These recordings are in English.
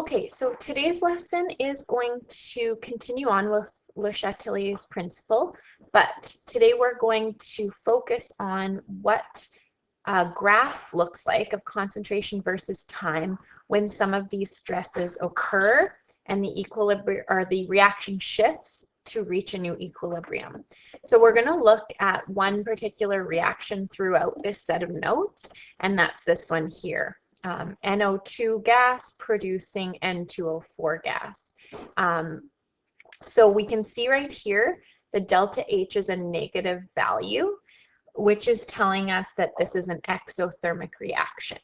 Okay, so today's lesson is going to continue on with Le Chatelier's principle, but today we're going to focus on what a graph looks like of concentration versus time when some of these stresses occur and the equilibrium or the reaction shifts to reach a new equilibrium. So we're going to look at one particular reaction throughout this set of notes, and that's this one here. NO2 gas producing N2O4 gas. So we can see right here the delta H is a negative value, which is telling us that this is an exothermic reaction.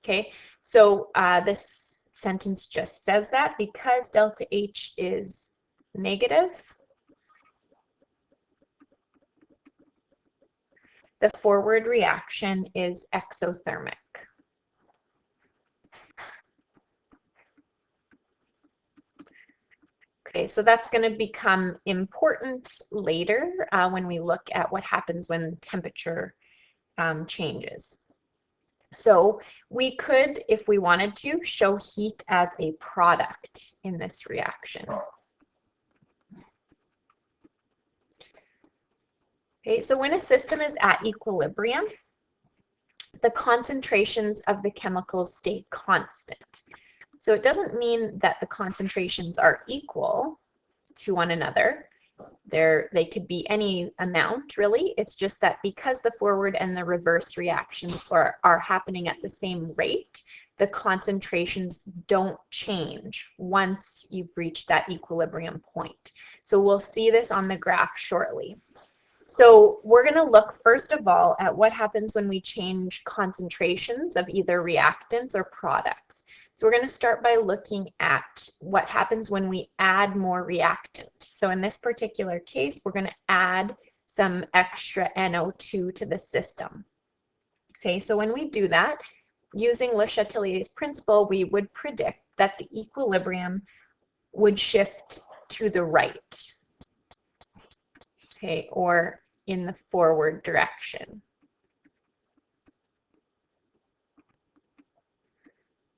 Okay, so this sentence just says that because delta H is negative, the forward reaction is exothermic. Okay, so that's going to become important later when we look at what happens when temperature changes. So we could, if we wanted to, show heat as a product in this reaction. Okay, so when a system is at equilibrium, the concentrations of the chemicals stay constant. So it doesn't mean that the concentrations are equal to one another. They could be any amount, really. It's just that because the forward and the reverse reactions are happening at the same rate, the concentrations don't change once you've reached that equilibrium point. So we'll see this on the graph shortly. So we're going to look first of all at what happens when we change concentrations of either reactants or products. So we're going to start by looking at what happens when we add more reactant. So in this particular case, we're going to add some extra NO2 to the system. Okay, so when we do that, using Le Chatelier's principle, we would predict that the equilibrium would shift to the right. Okay, or in the forward direction.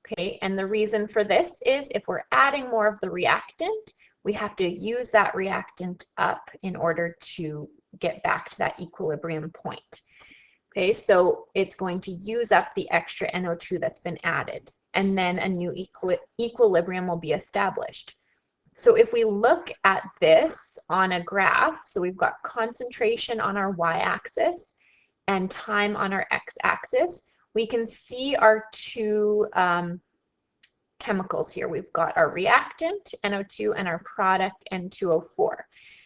Okay, and the reason for this is if we're adding more of the reactant, we have to use that reactant up in order to get back to that equilibrium point. Okay, so it's going to use up the extra NO2 that's been added, and then a new equilibrium will be established. So if we look at this on a graph, so we've got concentration on our y-axis and time on our x-axis, we can see our two chemicals here. We've got our reactant, NO2, and our product, N2O4.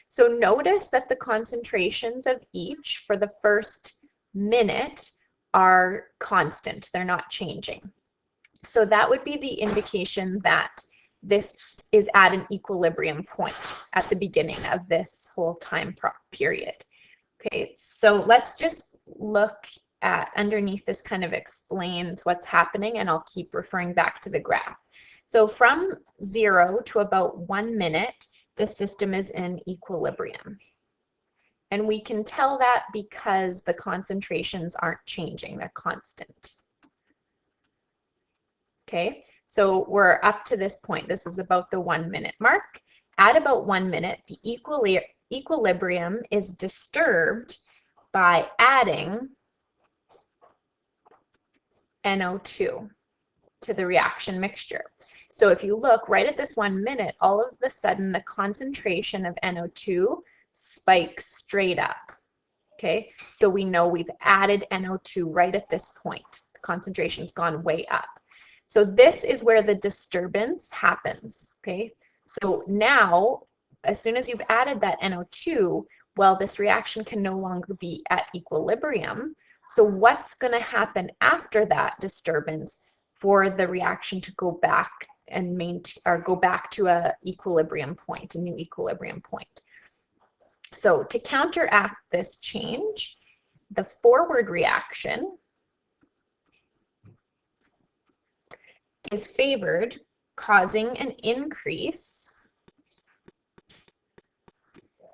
So notice that the concentrations of each for the first minute are constant. They're not changing. So that would be the indication that this is at an equilibrium point at the beginning of this whole time period. Okay, so let's just look at underneath this kind of explains what's happening, and I'll keep referring back to the graph. So from 0 to about 1 minute, the system is in equilibrium. And we can tell that because the concentrations aren't changing, they're constant. Okay, so we're up to this point. This is about the 1 minute mark. At about 1 minute, the equilibrium is disturbed by adding NO2 to the reaction mixture. So if you look right at this 1 minute, all of a sudden the concentration of NO2 spikes straight up. Okay, so we know we've added NO2 right at this point. The concentration's gone way up. So this is where the disturbance happens. Okay, so now as soon as you've added that NO2, well, this reaction can no longer be at equilibrium. So what's going to happen after that disturbance for the reaction to go back and go back to a equilibrium point, a new equilibrium point? So to counteract this change, the forward reaction is favored, causing an increase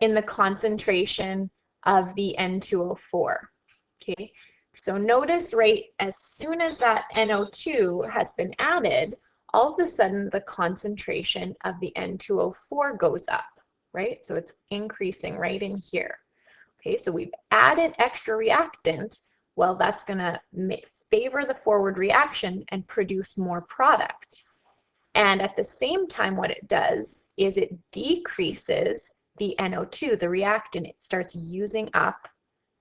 in the concentration of the N2O4. Okay, so notice right as soon as that NO2 has been added, all of a sudden the concentration of the N2O4 goes up, right? So it's increasing right in here. Okay, so we've added extra reactant. Well, that's going to favor the forward reaction and produce more product. And at the same time, what it does is it decreases the NO2, the reactant. It starts using up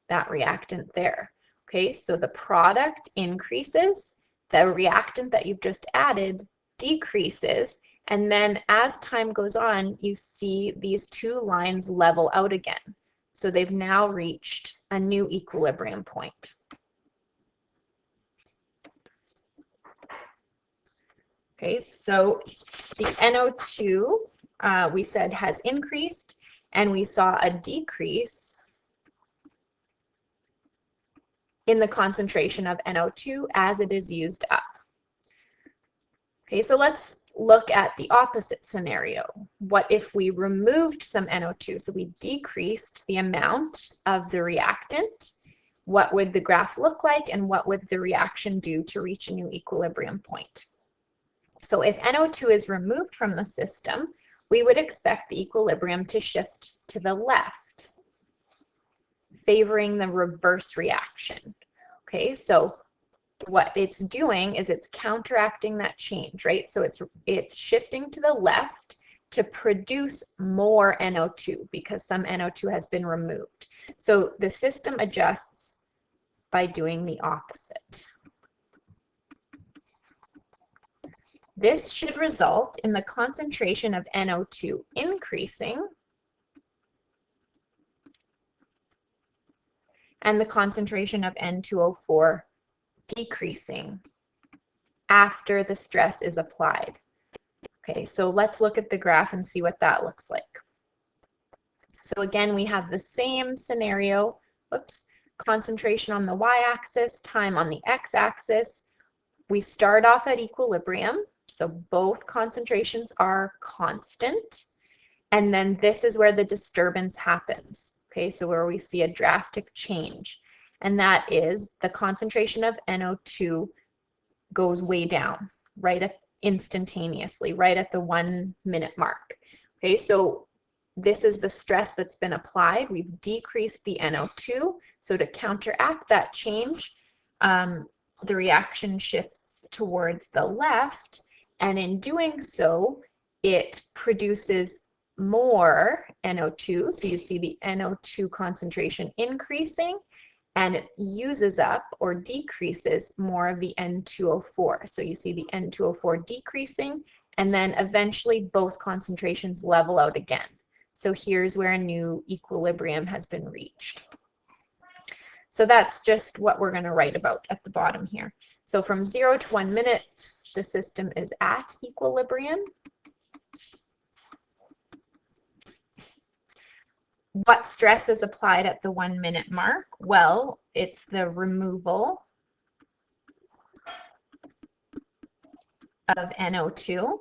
that reactant there. Okay, so the product increases, the reactant that you've just added decreases, and then as time goes on, you see these two lines level out again. So they've now reached a new equilibrium point. Okay, so the NO2 we said has increased, and we saw a decrease in the concentration of NO2 as it is used up. Okay, so let's look at the opposite scenario. What if we removed some NO2? So we decreased the amount of the reactant. What would the graph look like, and what would the reaction do to reach a new equilibrium point? So if NO2 is removed from the system, we would expect the equilibrium to shift to the left, favoring the reverse reaction. Okay, so what it's doing is it's counteracting that change, right? So it's shifting to the left to produce more NO2 because some NO2 has been removed. So the system adjusts by doing the opposite. This should result in the concentration of NO2 increasing and the concentration of N2O4 decreasing after the stress is applied. Okay, so let's look at the graph and see what that looks like. So again, we have the same scenario, concentration on the y-axis, time on the x-axis. We start off at equilibrium, so both concentrations are constant, and then this is where the disturbance happens. Okay, so where we see a drastic change, and that is the concentration of NO2 goes way down, instantaneously, right at the 1 minute mark. Okay, so this is the stress that's been applied. We've decreased the NO2, so to counteract that change, the reaction shifts towards the left, and in doing so, it produces more NO2, so you see the NO2 concentration increasing, and it uses up or decreases more of the N2O4. So you see the N2O4 decreasing, and then eventually both concentrations level out again. So here's where a new equilibrium has been reached. So that's just what we're going to write about at the bottom here. So from 0 to 1 minute, the system is at equilibrium. What stress is applied at the 1 minute mark? Well, it's the removal of NO2,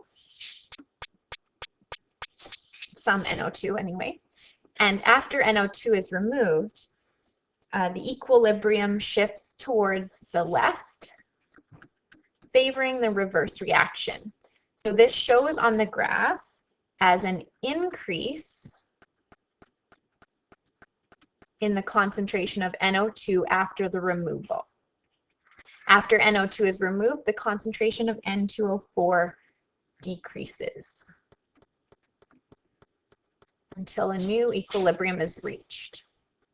some NO2 anyway. And after NO2 is removed, the equilibrium shifts towards the left, favoring the reverse reaction. So this shows on the graph as an increase in the concentration of NO2 after the removal. After NO2 is removed, the concentration of N2O4 decreases until a new equilibrium is reached,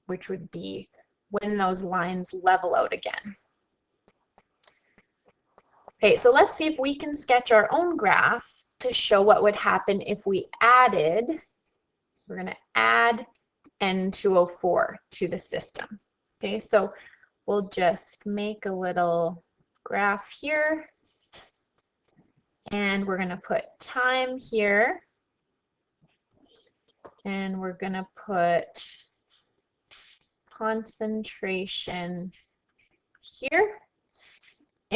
which would be when those lines level out again. Okay, so let's see if we can sketch our own graph to show what would happen if we added, we're going to add N2O4 to the system. Okay, so we'll just make a little graph here, and we're going to put time here, and we're going to put concentration here,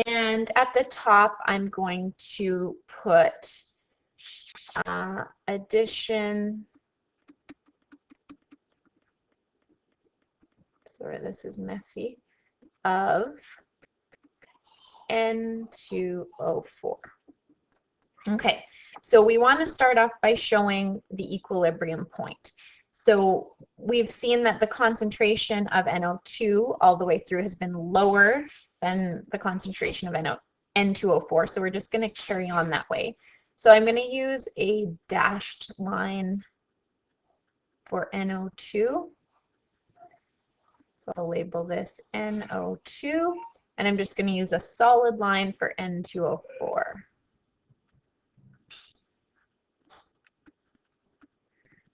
and at the top I'm going to put addition, sorry this is messy, of N2O4. Okay, so we want to start off by showing the equilibrium point. So we've seen that the concentration of NO2 all the way through has been lower than the concentration of N2O4, so we're just going to carry on that way. So I'm going to use a dashed line for NO2. So I'll label this NO2, and I'm just going to use a solid line for N2O4.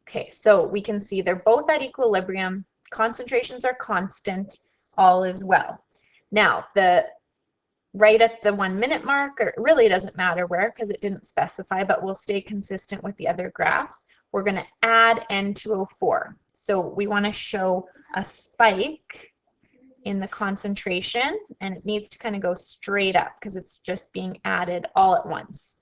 Okay, so we can see they're both at equilibrium, concentrations are constant, all is well. Now, right at the 1 minute mark, or it really doesn't matter where because it didn't specify, but we'll stay consistent with the other graphs, we're going to add N2O4. So we want to show a spike in the concentration, and it needs to kind of go straight up because it's just being added all at once.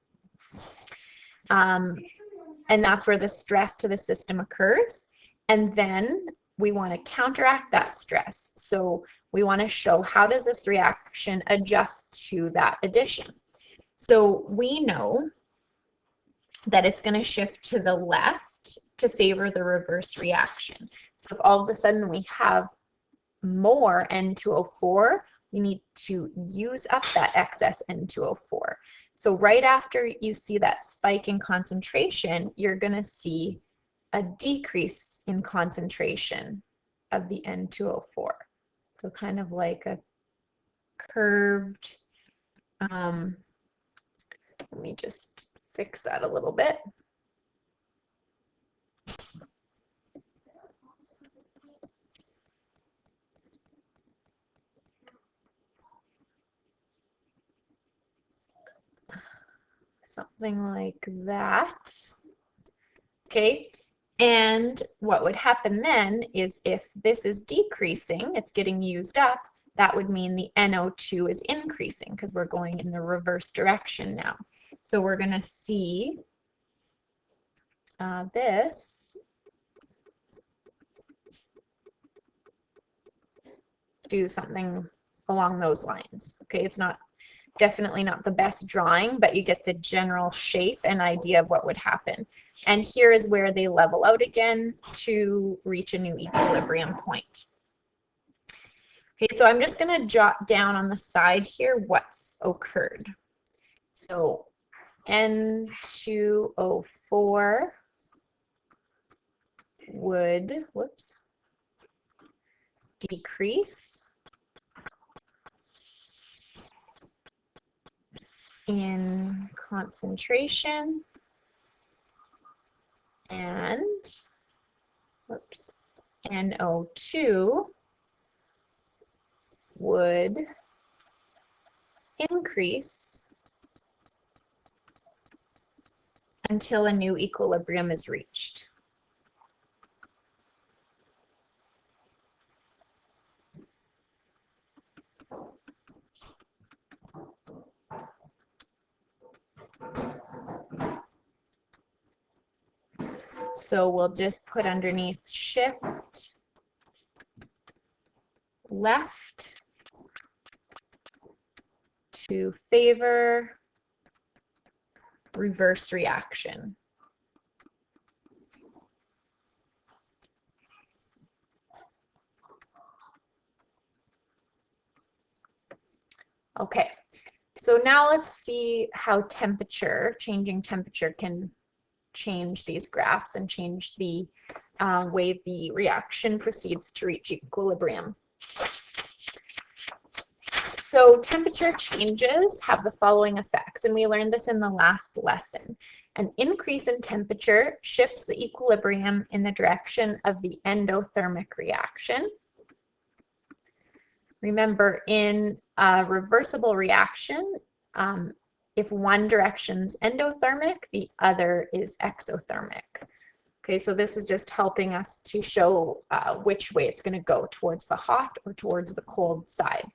And that's where the stress to the system occurs. And then we want to counteract that stress. So we want to show how does this reaction adjust to that addition. So we know that it's going to shift to the left to favor the reverse reaction. So if all of a sudden we have more N2O4, we need to use up that excess N2O4. So right after you see that spike in concentration, you're going to see a decrease in concentration of the N2O4. So kind of like a curved, let me just fix that a little bit. Something like that. Okay, and what would happen then is if this is decreasing, it's getting used up, that would mean the NO2 is increasing because we're going in the reverse direction now. So we're going to see this do something along those lines. Okay, it's definitely not the best drawing, but you get the general shape and idea of what would happen. And here is where they level out again to reach a new equilibrium point. Okay, so I'm just going to jot down on the side here what's occurred. So N2O4 would, decrease in concentration, and NO2 would increase until a new equilibrium is reached. So we'll just put underneath shift left to favor reverse reaction. Okay, so now let's see how changing temperature can change these graphs and change the way the reaction proceeds to reach equilibrium. So temperature changes have the following effects, and we learned this in the last lesson. An increase in temperature shifts the equilibrium in the direction of the endothermic reaction. Remember, in a reversible reaction, if one direction's endothermic, the other is exothermic. Okay, so this is just helping us to show which way it's going to go, towards the hot or towards the cold side.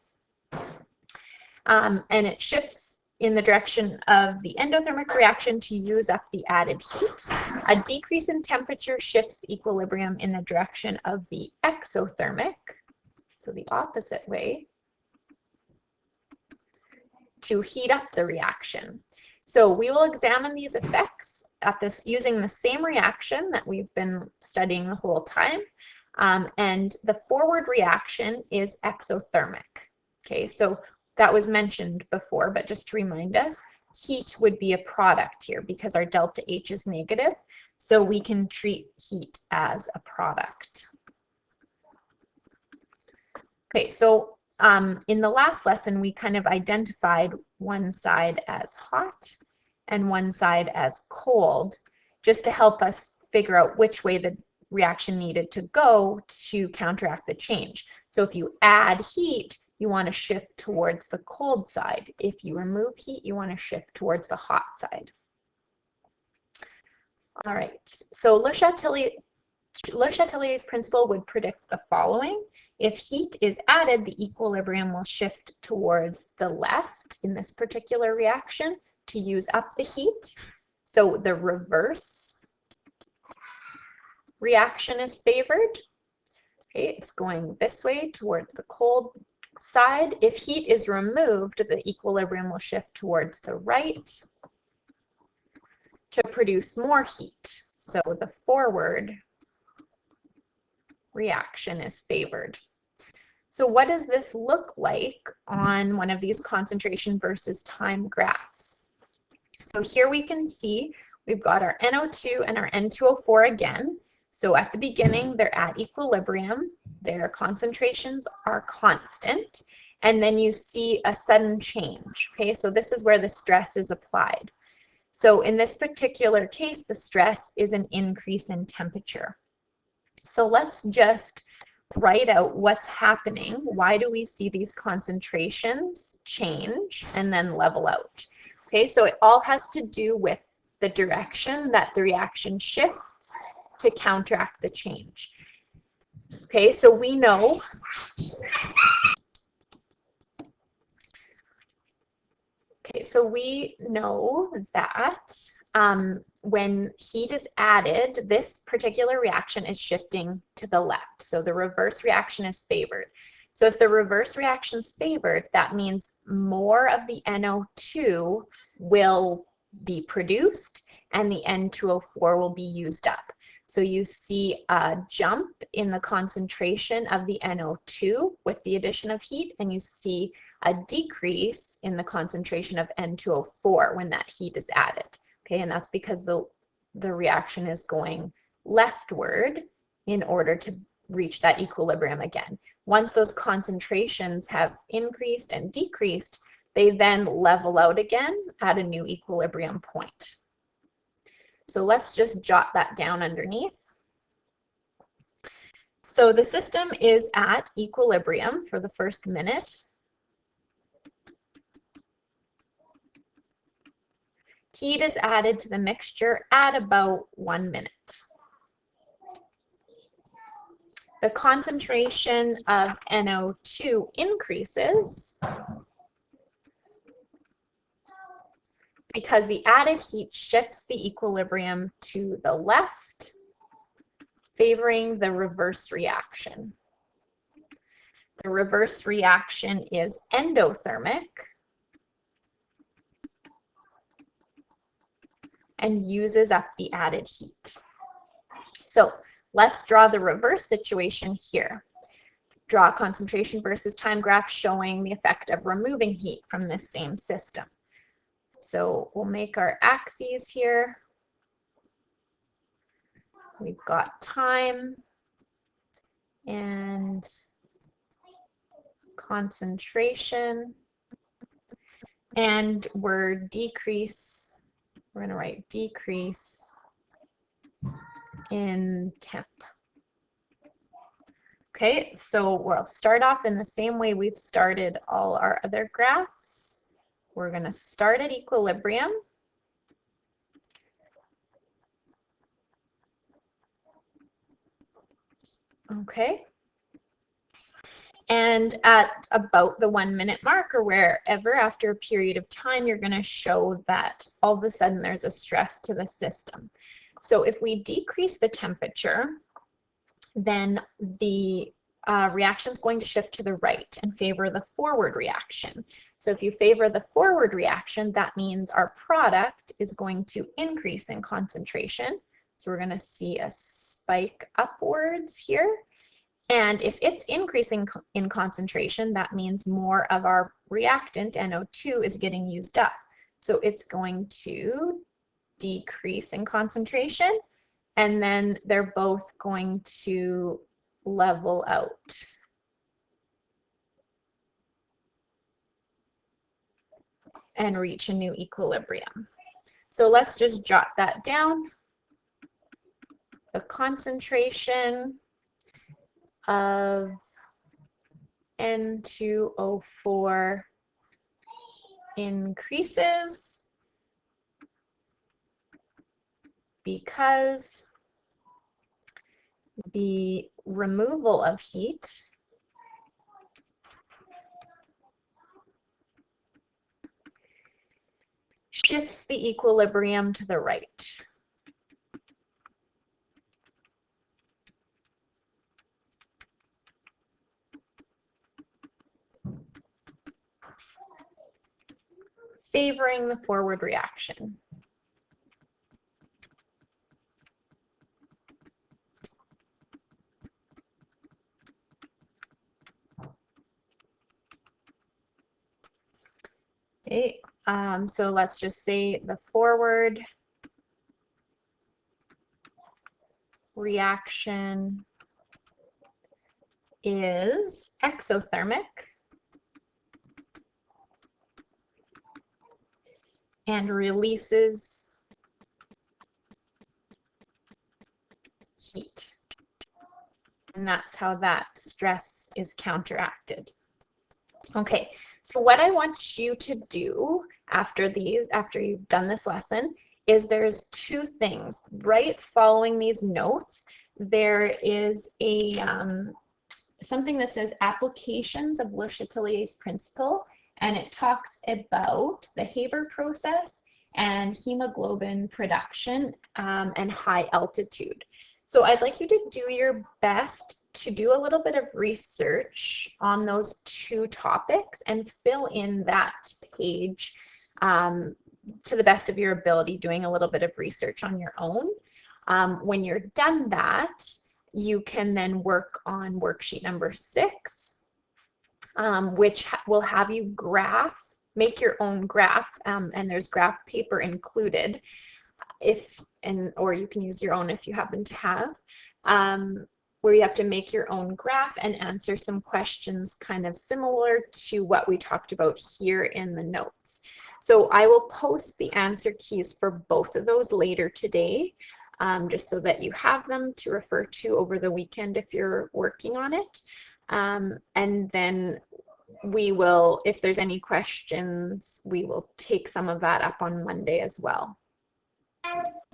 And it shifts in the direction of the endothermic reaction to use up the added heat. A decrease in temperature shifts the equilibrium in the direction of the exothermic, so the opposite way, to heat up the reaction. So we will examine these effects at this using the same reaction that we've been studying the whole time. And the forward reaction is exothermic. Okay, so that was mentioned before, but just to remind us, heat would be a product here because our delta H is negative. So we can treat heat as a product. Okay, so in the last lesson, we kind of identified one side as hot and one side as cold, just to help us figure out which way the reaction needed to go to counteract the change. So if you add heat, you want to shift towards the cold side. If you remove heat, you want to shift towards the hot side. All right, so Le Chatelier's principle would predict the following. If heat is added, the equilibrium will shift towards the left in this particular reaction to use up the heat. So the reverse reaction is favored. Okay, it's going this way towards the cold side. If heat is removed, the equilibrium will shift towards the right to produce more heat. So the forward reaction is favored. So what does this look like on one of these concentration versus time graphs? So here we can see we've got our NO2 and our N2O4 again. So at the beginning, they're at equilibrium, their concentrations are constant, and then you see a sudden change. Okay, so this is where the stress is applied. So in this particular case, the stress is an increase in temperature. So let's just write out what's happening. Why do we see these concentrations change and then level out? Okay, so it all has to do with the direction that the reaction shifts to counteract the change. Okay, so we know that when heat is added, this particular reaction is shifting to the left. So the reverse reaction is favored. So if the reverse reaction is favored, that means more of the NO2 will be produced and the N2O4 will be used up. So you see a jump in the concentration of the NO2 with the addition of heat, and you see a decrease in the concentration of N2O4 when that heat is added. Okay, and that's because the reaction is going leftward in order to reach that equilibrium again. Once those concentrations have increased and decreased, they then level out again at a new equilibrium point. So let's just jot that down underneath. So the system is at equilibrium for the first minute. Heat is added to the mixture at about 1 minute. The concentration of NO2 increases because the added heat shifts the equilibrium to the left, favoring the reverse reaction. The reverse reaction is endothermic and uses up the added heat. So let's draw the reverse situation here. Draw a concentration versus time graph showing the effect of removing heat from this same system. So we'll make our axes here. We've got time and concentration, and we're going to write decrease in temp. Okay, so we'll start off in the same way we've started all our other graphs. We're going to start at equilibrium. Okay. And at about the 1 minute mark or wherever after a period of time, you're going to show that all of a sudden there's a stress to the system. So if we decrease the temperature, then the reaction is going to shift to the right and favor the forward reaction. So if you favor the forward reaction, that means our product is going to increase in concentration. So we're going to see a spike upwards here. And if it's increasing in concentration, that means more of our reactant, NO2, is getting used up. So it's going to decrease in concentration, and then they're both going to level out. And reach a new equilibrium. So let's just jot that down. The concentration of N2O4 increases because the removal of heat shifts the equilibrium to the right. Favoring the forward reaction. Okay, so let's just say the forward reaction is exothermic and releases heat. And that's how that stress is counteracted. Okay, so what I want you to do after you've done this lesson, is there's two things. Right following these notes, there is a something that says applications of Le Chatelier's principle, and it talks about the Haber process and hemoglobin production and high altitude. So I'd like you to do your best to do a little bit of research on those two topics and fill in that page to the best of your ability, doing a little bit of research on your own. When you're done that, you can then work on worksheet number 6, which will have you make your own graph, and there's graph paper included, or you can use your own if you happen to have, where you have to make your own graph and answer some questions kind of similar to what we talked about here in the notes. So I will post the answer keys for both of those later today, just so that you have them to refer to over the weekend if you're working on it. And then we will, if there's any questions, we will take some of that up on Monday as well.